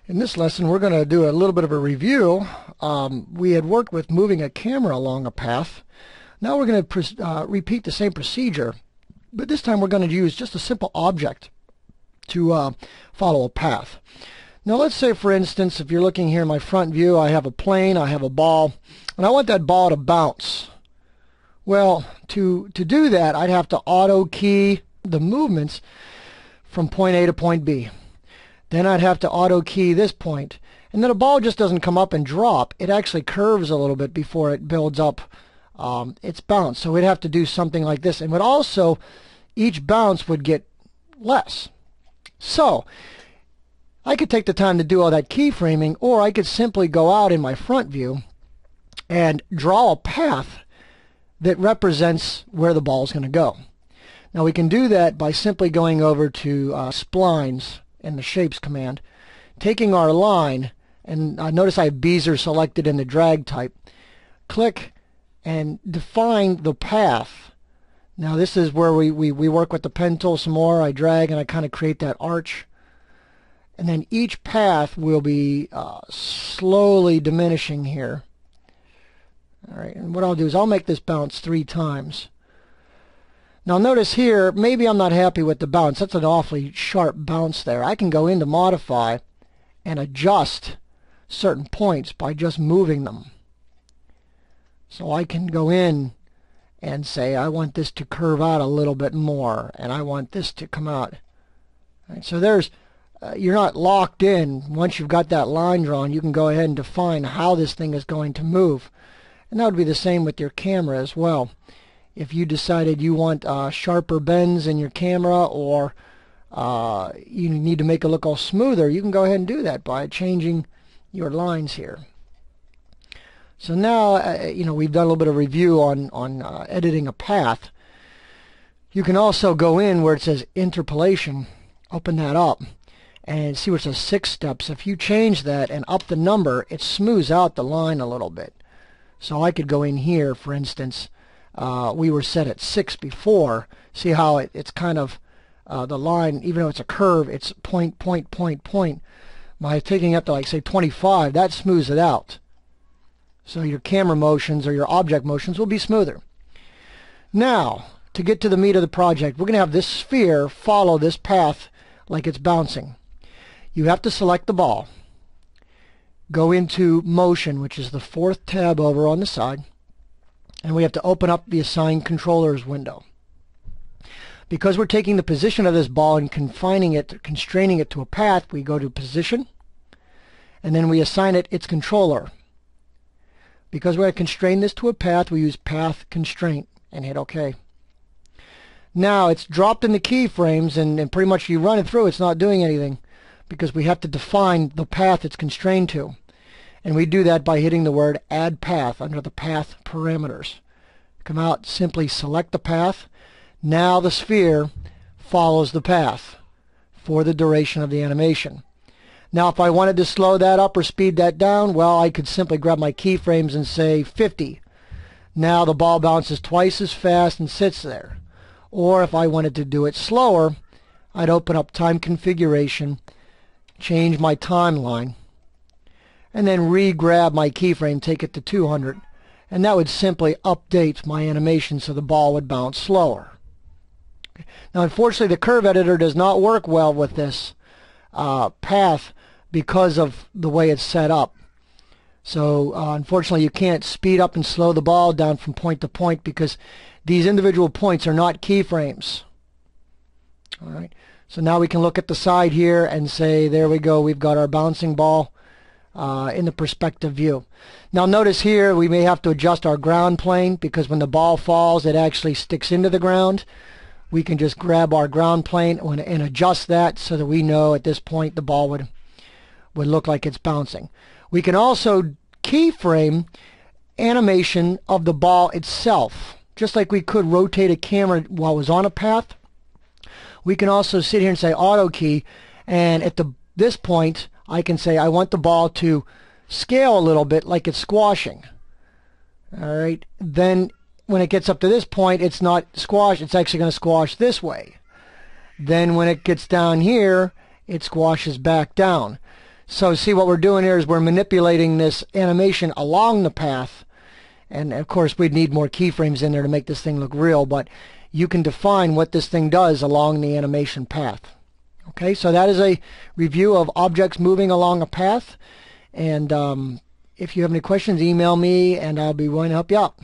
In this lesson, we're going to do a little bit of a review. We had worked with moving a camera along a path. Now we're going to repeat the same procedure, but this time we're going to use just a simple object to follow a path. Now let's say, for instance, if you're looking here in my front view, I have a plane, I have a ball, and I want that ball to bounce. Well, to do that, I'd have to auto key the movements from point A to point B. Then I'd have to auto key this point. And then a ball just doesn't come up and drop. It actually curves a little bit before it builds up its bounce. So we'd have to do something like this. And would also, each bounce would get less. So I could take the time to do all that keyframing, or I could simply go out in my front view and draw a path that represents where the ball is going to go. Now we can do that by simply going over to splines in the shapes command, taking our line, and notice I have Bezier selected in the drag type. Click and define the path. Now this is where we work with the pen tool some more. I drag and I kind of create that arch. And then each path will be slowly diminishing here. All right, and what I'll do is I'll make this bounce 3 times. Now notice here, maybe I'm not happy with the bounce. That's an awfully sharp bounce there. I can go into modify and adjust certain points by just moving them. So I can go in and say I want this to curve out a little bit more, and I want this to come out. All right, so there's you're not locked in. Once you've got that line drawn, you can go ahead and define how this thing is going to move. And that would be the same with your camera as well. If you decided you want sharper bends in your camera, or you need to make it look all smoother, you can go ahead and do that by changing your lines here. So now we've done a little bit of review on editing a path. You can also go in where it says interpolation, open that up, and see where it says 6 steps. If you change that and up the number, it smooths out the line a little bit. So I could go in here, for instance. We were set at 6 before. See how it's kind of the line, even though it's a curve, it's point. By taking it up to, like, say 25, that smooths it out. So your camera motions or your object motions will be smoother. Now, to get to the meat of the project, we're going to have this sphere follow this path like it's bouncing. You have to select the ball, go into motion, which is the 4th tab over on the side, and we have to open up the assigned controllers window. Because we're taking the position of this ball and constraining it to a path, we go to position, and then we assign it its controller. Because we're going to constrain this to a path, we use path constraint and hit OK. Now it's dropped in the keyframes, and pretty much you run it through, it's not doing anything, because we have to define the path it's constrained to. And we do that by hitting the word Add Path under the Path parameters. Come out, simply select the path. Now the sphere follows the path for the duration of the animation. Now if I wanted to slow that up or speed that down, well, I could simply grab my keyframes and say 50. Now the ball bounces twice as fast and sits there. Or if I wanted to do it slower, I'd open up time configuration, change my timeline, and then re-grab my keyframe, take it to 200, and that would simply update my animation so the ball would bounce slower. Okay. Now unfortunately the curve editor does not work well with this path because of the way it's set up. So unfortunately you can't speed up and slow the ball down from point to point because these individual points are not keyframes. All right. So now we can look at the side here and say, there we go, we've got our bouncing ball in the perspective view. Now notice here we may have to adjust our ground plane, because when the ball falls it actually sticks into the ground. We can just grab our ground plane and adjust that so that we know at this point the ball would look like it's bouncing. We can also keyframe animation of the ball itself. Just like we could rotate a camera while it was on a path, we can also sit here and say auto key, and at this point I can say I want the ball to scale a little bit like it's squashing. All right. Then when it gets up to this point, it's not squash. It's actually going to squash this way. Then when it gets down here, it squashes back down. So see, what we're doing here is we're manipulating this animation along the path. And of course we'd need more keyframes in there to make this thing look real, but you can define what this thing does along the animation path. Okay, so that is a review of objects moving along a path. And if you have any questions, email me and I'll be willing to help you out.